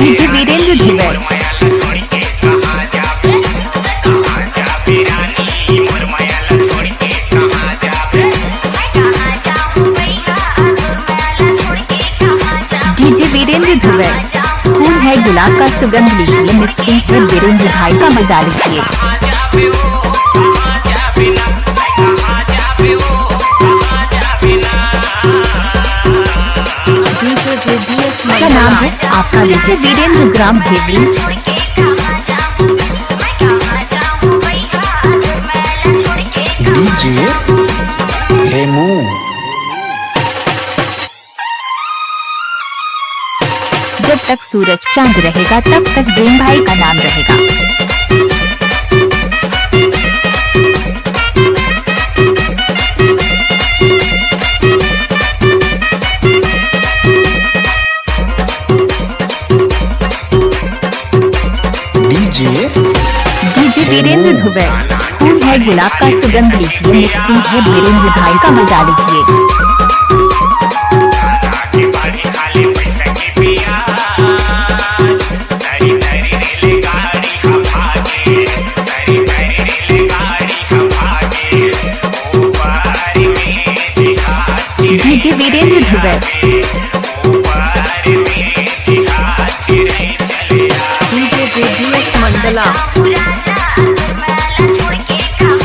DJ Virendra Dhurve. DJ Virendra Dhurve. फूल है गुलाब का सुगंध लीजिए, मिक्सिंग है वीरेंद्र भाई का मजा लीजिए। क्या नाम है आपका? DJ Virendra gram भेवली। DJ Hemu. जब तक सूरज चांद रहेगा तब तक भीम भाई का नाम रहेगा। डीजे वीरेंद्र धुर्वे। फूल है गुलाब का सुगंध लीजिए, मिक्सिंग है वीरेंद्र भाई का मजा लीजिए। डीजे वीरेंद्र धुर्वे। डीजे मंडला।